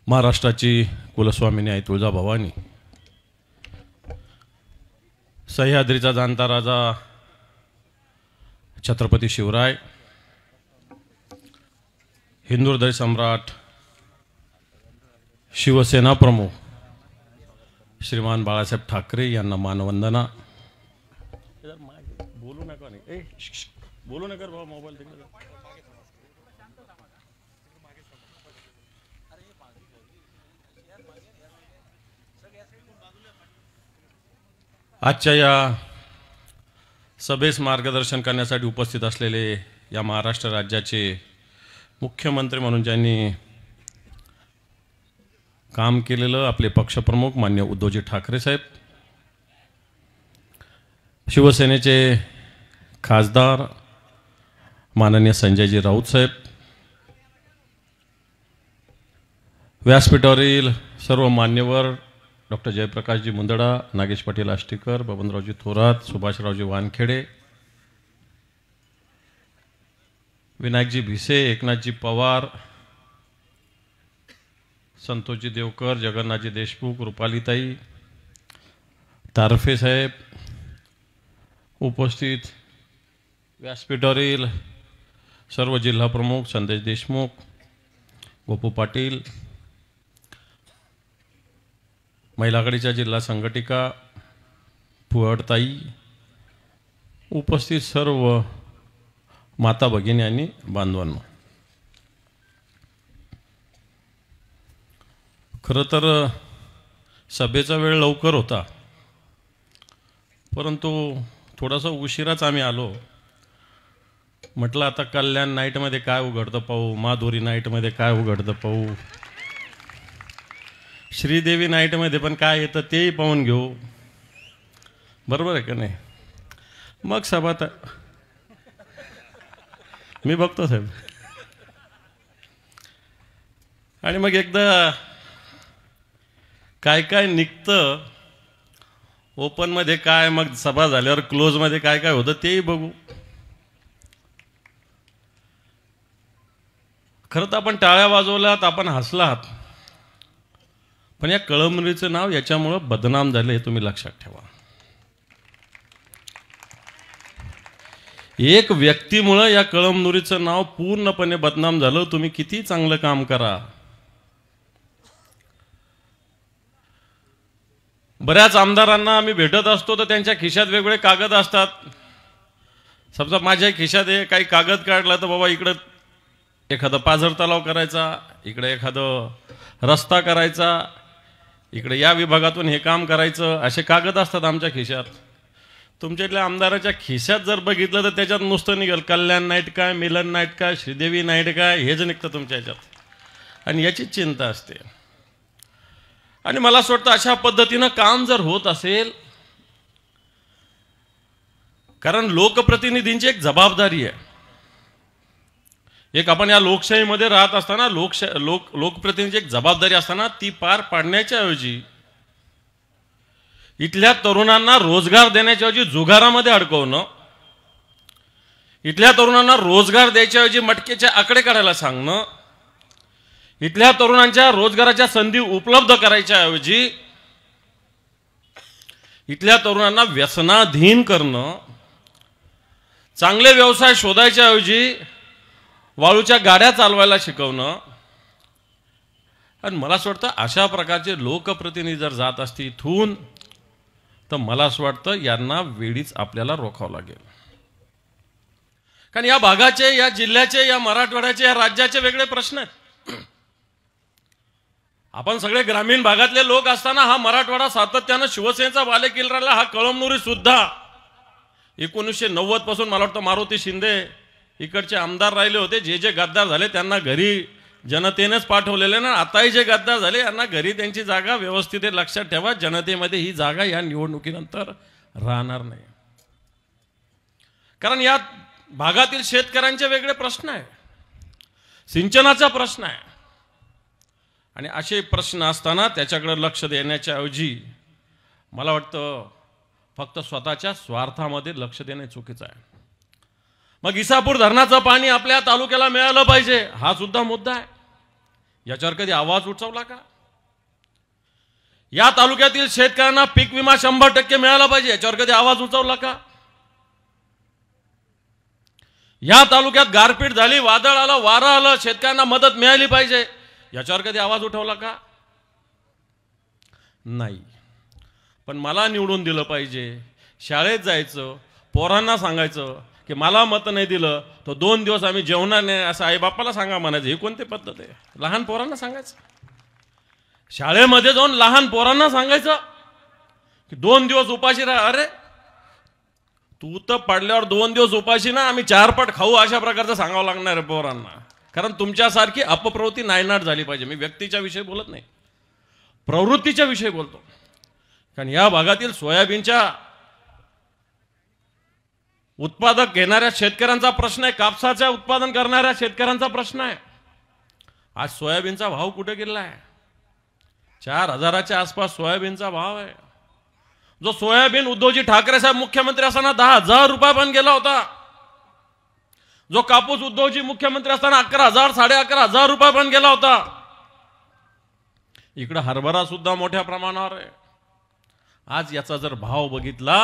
महाराष्ट्राची कुलस्वामिनी आई तुळजाभवानी, सह्याद्रीचा जाणता राजा छत्रपती शिवराय, हिंदू हृदय सम्राट शिवसेना प्रमुख श्रीमान बाळासाहेब ठाकरे यांना मानवंदना। बोलू नका नाही, बोलू नका बाबा, मोबाईल तिकडे। आजच्या या सभेस मार्गदर्शन करण्यासाठी उपस्थित असलेले या महाराष्ट्र राज्याचे मुख्यमंत्री म्हणून ज्यांनी काम केलेलं आपले पक्षप्रमुख माननीय उद्धवजी ठाकरे साहेब, शिवसेनेचे खासदार माननीय संजयजी राऊत साहेब, व्यासपीठावरील सर्व मान्यवर डॉक्टर जयप्रकाशजी मुंदडा, नागेश पाटील आष्टीकर, बबनरावजी थोरात, सुभाषरावजी वानखेडे, विनायकजी भिसे, एकनाथजी पवार, संतोषजी देवकर, जगन्नाथजी देशमुख, रुपालीताई, तारफे साहेब, उपस्थित व्यासपीठावरील सर्व जिल्हा प्रमुख संदेश देशमुख, गोपू पाटील, महिला आघाडीच्या जिल्हा संघटिका पुहडताई, उपस्थित सर्व माता भगिनी आणि बांधवांनो, खरं तर सभेचा वेळ लवकर होता, परंतु थोडासा उशिराच आम्ही आलो। म्हटलं आता कल्याण नाईटमध्ये काय उघडतं पाहू, माधुरी नाईटमध्ये काय उघडतं पाहू, श्रीदेवी नाईटमध्ये पण काय येतं तेही पाहून घेऊ, बरोबर आहे का नाही। मग सभा मी बघतो साहेब, आणि मग एकदा काय काय निघतं, ओपनमध्ये काय, मग सभा झाल्यावर क्लोजमध्ये काय काय होतं तेही बघू। खरं तर आपण टाळ्या वाजवल्यात, आपण हसलात, पण या कळमनुरीचं नाव याच्यामुळं बदनाम झालं हे तुम्ही लक्षात ठेवा। एक व्यक्तीमुळं या कळमनुरीचं नाव पूर्णपणे बदनाम झालं। तुम्ही किती चांगलं काम करा, बऱ्याच आमदारांना आम्ही भेटत असतो तर त्यांच्या खिशात वेगवेगळे कागद असतात। समजा माझ्या खिशात काही कागद काढला तर बाबा इकडं एखादा पाझर तलाव करायचा, इकडे एखादं रस्ता करायचा, इकडे या विभागातून हे काम करायचं, असे कागद असतात आमच्या खिशात। तुमच्यातल्या आमदाराच्या खिशात जर बघितलं तर त्याच्यात नुसतं निघेल कल्याण नाईट काय, मिलन नाईट काय, श्रीदेवी नाईट काय, हेच निघतं तुमच्या ह्याच्यात, आणि याचीच चिंता असते। आणि मला असं वाटतं अशा पद्धतीनं काम जर होत असेल, कारण लोकप्रतिनिधींची एक जबाबदारी आहे, एक आपण या लोकशाहीमध्ये राहत असताना लोकप्रतिनिधींची एक जबाबदारी असताना ती पार पाडण्याच्या ऐवजी इथल्या तरुणांना रोजगार देण्याच्या ऐवजी जुगारामध्ये अडकवणं, इथल्या तरुणांना रोजगार द्यायच्या ऐवजी मटकेचे आकडे काढायला सांगणं, इथल्या तरुणांच्या रोजगाराच्या संधी उपलब्ध करायच्या ऐवजी इथल्या तरुणांना व्यसनाधीन करणं, चांगले व्यवसाय शोधायच्या ऐवजी वाळूच्या गाड्या चालवायला शिकवणं, आणि मला असं वाटतं अशा प्रकारचे लोकप्रतिनिधी जर जात असतील इथून तर मला असं वाटतं यांना वेळीच आपल्याला रोखावं लागेल। कारण या भागाचे, या जिल्ह्याचे, या मराठवाड्याचे, या राज्याचे वेगळे प्रश्न आहेत। आपण सगळे ग्रामीण भागातले लोक असताना हा मराठवाडा सातत्यानं शिवसेनेचा बालेकिल्ला राहिला। हा कळमनुरी सुद्धा 1990 पासून मला वाटतं मारुती शिंदे इकडचे आमदार राहिले होते, जे जे गद्दार झाले त्यांना घरी जनतेनेच पाठवलेले ना, आताही जे गद्दार झाले यांना घरी त्यांची जागा व्यवस्थित आहे, लक्षात ठेवा। जनतेमध्ये ही जागा या निवडणुकीनंतर राहणार नाही, कारण या भागातील शेतकऱ्यांचे वेगळे प्रश्न आहे, सिंचनाचा प्रश्न आहे, आणि असे प्रश्न असताना त्याच्याकडे लक्ष देण्याच्या ऐवजी मला वाटतं फक्त स्वतःच्या स्वार्थामध्ये लक्ष देणे चुकीचं आहे। मग इसापूर धरणाचं पाणी आपल्या तालुक्याला मिळालं पाहिजे, हा सुद्धा मुद्दा आहे। याच्यावर कधी आवाज उठवला का? या तालुक्यातील शेतकऱ्यांना पीक विमा 100% मिळाला पाहिजे, याच्यावर कधी आवाज उठवला का? या तालुक्यात गारपीट झाली, वादळ आलं, वारं आलं, शेतकऱ्यांना मदत मिळाली पाहिजे, याच्यावर कधी आवाज उठवला का? नाही. पण मला निवडून दिलं पाहिजे, शाळेत जायचं, पोरांना सांगायचं की मला मत नाही दिलं तर 2 दिवस आम्ही जेवणार नाही असं आई बापाला सांगा म्हणायचं. ही कोणती पद्धत आहे? लहान पोरांना सांगायचं, शाळेमध्ये जाऊन लहान पोरांना सांगायचं की 2 दिवस उपाशी राहा. अरे तू तर पडल्यावर 2 दिवस उपाशी ना, आम्ही 4 पट खाऊ, अशा प्रकारचं सांगावं लागणार आहे पोरांना. कारण तुमच्यासारखी अपप्रवृत्ती नायनाट झाली पाहिजे. मी व्यक्तीच्या विषयी बोलत नाही, प्रवृत्तीच्या विषयी बोलतो. कारण या भागातील सोयाबीनच्या उत्पादक घेणाऱ्या शेतकऱ्यांचा प्रश्न आहे, कापसाचे उत्पादन करणाऱ्या शेतकऱ्यांचा प्रश्न आहे. आज सोयाबीनचा भाव कुठे गेला आहे? 4,000च्या आसपास सोयाबीनचा भाव आहे. जो सोयाबीन उद्धवजी ठाकरे साहेब मुख्यमंत्री असताना 10,000 रुपये पण गेला होता. जो कापूस उद्धवजी मुख्यमंत्री असताना 11,000 11,500 रुपये पण गेला होता. इकडे हरभरा सुद्धा मोठ्या प्रमाणावर आहे. आज याचा जर भाव बघितला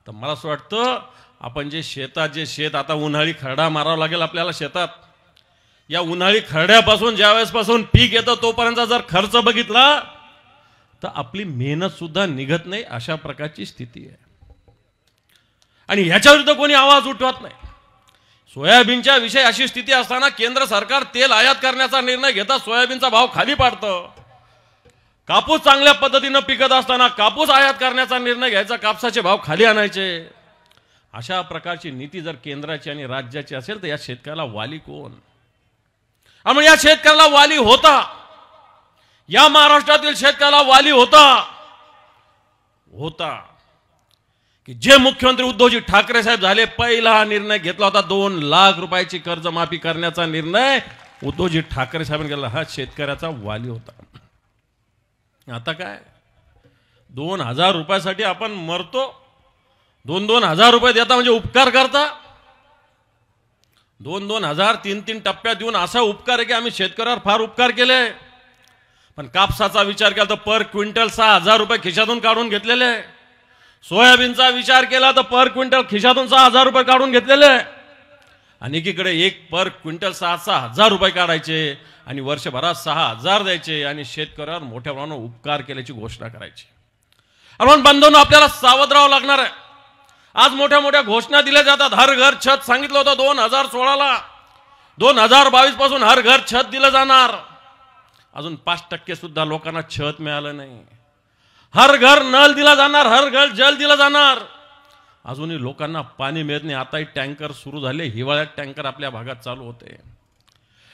तर मला असं वाटतं आपण जे शेत आता उन्हाळी खरडा मारावा लागेल आपल्याला शेतात. या उन्हाळी खरड्यापासून ज्यावेळेसपासून पीक येतं तोपर्यंत जर खर्च बघितला तर आपली मेहनत सुद्धा निघत नाही, अशा प्रकारची स्थिती आहे. आणि ह्याच्या विरुद्ध कोणी आवाज उठवत नाही. सोयाबीनच्या विषयी अशी स्थिती असताना केंद्र सरकार तेल आयात करण्याचा निर्णय घेता सोयाबीनचा भाव खाली पाडतं. कापूस चांगल्या पद्धतीनं पिकत असताना कापूस आयात करण्याचा निर्णय घ्यायचा, कापसाचे भाव खाली आणायचे. अशा प्रकारची नीती जर केंद्राची आणि राज्याची असेल तर या शेतकऱ्याला वाली कोण? आणि या शेतकऱ्याला वाली होता, या महाराष्ट्रातील शेतकऱ्याला वाली होता की जे मुख्यमंत्री उद्धवजी ठाकरे साहेब झाले, पहिला हा निर्णय घेतला होता 2 लाख रुपयाची कर्जमाफी करण्याचा निर्णय उद्धवजी ठाकरे साहेबांनी घेतला. हा शेतकऱ्याचा वाली होता. आता काय 2,000 रुपयासाठी आपण मरतो? 2,000 रुपये देता म्हणजे उपकार करता? 2,000 3 टप्प्यात देऊन असा उपकार आहे की आम्ही शेतकऱ्यावर फार उपकार केले. पण कापसाचा विचार केला तर पर क्विंटल 6,000 रुपये खिशातून काढून घेतलेले. सोयाबीनचा विचार केला तर पर क्विंटल खिशातून 6,000 रुपये काढून घेतलेले. आणि एकीकडे एक पर क्विंटल 6,000 रुपये काढायचे आणि वर्षभरात 6,000 द्यायचे आणि शेतकऱ्यावर मोठ्या प्रमाणावर उपकार केल्याची घोषणा करायची. आपण बांधून आपल्याला सावध राहावं लागणार आहे. आज मोठ्या मोठ्या घोषणा दिल्या जातात. हर घर छत सांगितलं होतं 2016ला, 2022 पासून हर घर छत दिलं जाणार. अजून 5% सुद्धा लोकांना छत मिळालं नाही. हर घर नल दिला जाणार, हर घर जल दिलं जाणार. अजूनही लोकांना पाणी मिळत नाही. आताही टँकर सुरू झाले, हिवाळ्यात टँकर आपल्या भागात चालू होते.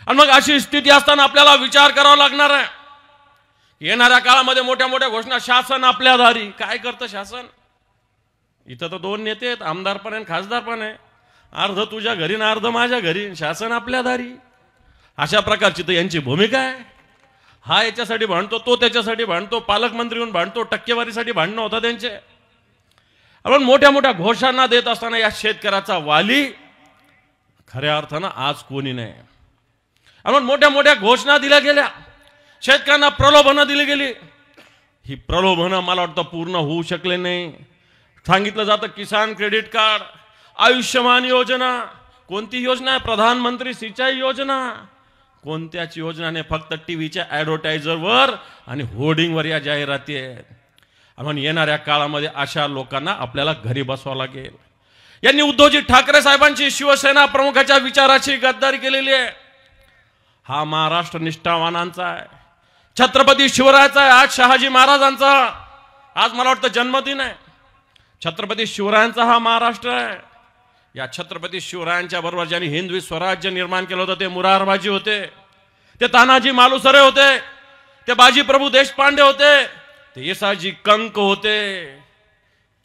आणि मग अशी स्थिती असताना आपल्याला विचार करावा लागणार आहे. येणाऱ्या काळामध्ये मोठ्या मोठ्या घोषणा शासन आपल्या दारी. काय करतं शासन? इथं तर 2 नेते आहेत, आमदार पण आहे खासदार पण आहे. अर्ध तुझ्या घरी ना अर्ध माझ्या घरी, शासन आपल्या दारी. अशा प्रकारची तर यांची भूमिका आहे. हा याच्यासाठी भांडतो, तो त्याच्यासाठी भांडतो, पालकमंत्री म्हणून भांडतो, टक्केवारीसाठी भांडणं होतं त्यांचे. आपण मोठ्या मोठ्या घोषणा देत असताना या शेतकऱ्याचा वाली खऱ्या अर्थानं आज कोणी नाही. आपण मोठ्या मोठ्या घोषणा दिल्या गेल्या, शेतकऱ्यांना प्रलोभनं दिली गेली. ही प्रलोभनं मला वाटतं पूर्ण होऊ शकले नाही. सांगितलं जातं किसान क्रेडिट कार्ड, आयुष्यमान योजना. कोणती योजना आहे? प्रधानमंत्री सिंचाई योजना. कोणत्याच योजनाने फक्त टीव्हीच्या ॲडव्हर्टायझरवर आणि होर्डिंगवर या जाहिराती आहेत. आपण येणाऱ्या काळामध्ये अशा लोकांना आपल्याला घरी बसवावं लागेल. यांनी उद्धवजी ठाकरे साहेबांची शिवसेना प्रमुखाच्या विचाराची गद्दारी केलेली आहे. हा महाराष्ट्र निष्ठावानांचा आहे, छत्रपती शिवरायाचा आहे. आज शहाजी महाराजांचा आज मला वाटतं जन्मदिन आहे. छत्रपती शिवरायांचा हा महाराष्ट्र आहे. या छत्रपती शिवरायांच्या बरोबर ज्यांनी हिंदवी स्वराज्य निर्माण केलं होतं ते मुरारबाजी होते, ते तानाजी मालुसरे होते, ते बाजी प्रभू देशपांडे होते, ते येसाजी कंक होते.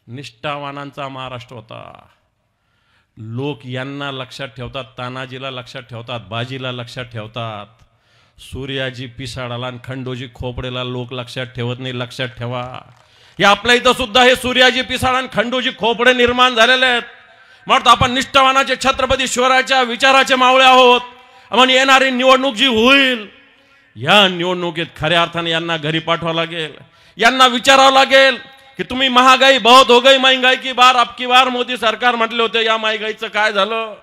निष्ठावानांचा महाराष्ट्र होता. लोक यांना लक्षात ठेवतात, तानाजीला लक्षात ठेवतात, बाजीला लक्षात ठेवतात. सूर्याजी पिसाळाला आणि खंडोजी खोपडेला लोक लक्षात ठेवत नाही. लक्षात ठेवा, या आपल्या इथं सुद्धा हे सूर्याजी पिसाळ आणि खंडोजी खोपडे निर्माण झालेले आहेत. म्हणून आपण निष्ठावानाचे छत्रपती शिवरायाच्या विचाराचे मावळे आहोत. म्हणून येणारी निवडणूक जी होईल या निवडणुकीत खऱ्या अर्थाने यांना घरी पाठवावं लागेल, यांना विचारावं लागेल की तुम्ही महागाई बहुत हो गई, महंगाई की बार अब की बार मोदी सरकार म्हटले होते, या महागाईचं काय झालं?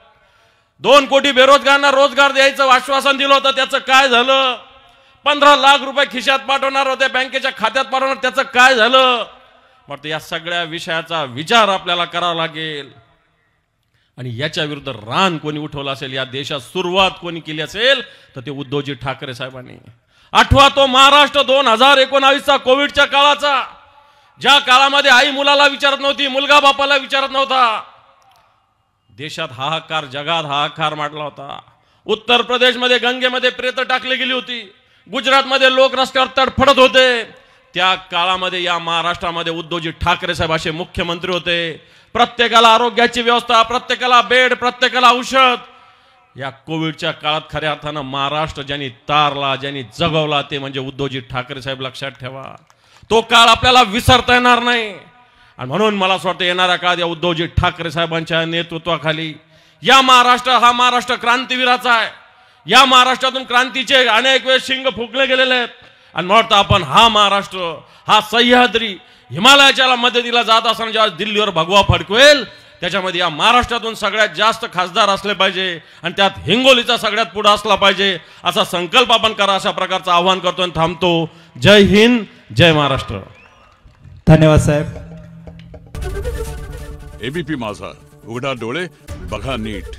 2 कोटी बेरोजगारांना रोजगार द्यायचं आश्वासन दिलं होतं, त्याचं काय झालं? 15 लाख रुपये खिशात पाठवणार होते, बँकेच्या खात्यात पाठवणार, त्याचं काय झालं? मग या सगळ्या विषयाचा विचार आपल्याला करावा लागेल आणि याच्या विरुद्ध रान कोणी उठवलं असेल, या देशात सुरुवात कोणी केली असेल तर ते उद्धवजी ठाकरे साहेबांनी. आठवा तो महाराष्ट्र 2019चा कोविडच्या काळाचा, ज्या काळामध्ये आई मुलाला विचारत नव्हती, मुलगा बापाला विचारत नव्हता. देशात हाहाकार, जगात हाहाकार मांडला होता. उत्तर प्रदेशमध्ये गंगेमध्ये प्रेत टाकली गेली होती, गुजरातमध्ये लोक रस्त्यावर तडफडत होते. त्या काळामध्ये या महाराष्ट्रामध्ये उद्धवजी ठाकरे साहेब असे मुख्यमंत्री होते. प्रत्येकाला आरोग्याची व्यवस्था, प्रत्येकाला बेड, प्रत्येकाला औषध. या कोविडच्या काळात खऱ्या अर्थानं महाराष्ट्र ज्यांनी तारला, ज्यांनी जगवला ते म्हणजे उद्धवजी ठाकरे साहेब. लक्षात ठेवा, तो काळ आपल्याला विसरता येणार नाही. आणि म्हणून मला असं वाटतं येणाऱ्या काळात या उद्धवजी ठाकरे साहेबांच्या नेतृत्वाखाली या महाराष्ट्र हा महाराष्ट्र क्रांतीवीराचा आहे. या महाराष्ट्रातून क्रांतीचे अनेक वेळ शिंग फुकले गेलेले आहेत. आणि मला वाटतं आपण हा महाराष्ट्र, हा सह्याद्री हिमालयाच्या मदतीला जात असताना जेव्हा दिल्लीवर भगवा फडकवेल, त्याच्यामध्ये या महाराष्ट्रातून सगळ्यात जास्त खासदार असले पाहिजे आणि त्यात हिंगोलीचा सगळ्यात पुढे असला पाहिजे असा संकल्प आपण करा, अशा प्रकारचं आव्हान करतो आणि थांबतो. जय हिंद, जय महाराष्ट्र. धन्यवाद साहेब. एबीपी माझा, उघडा डोळे बघा नीट.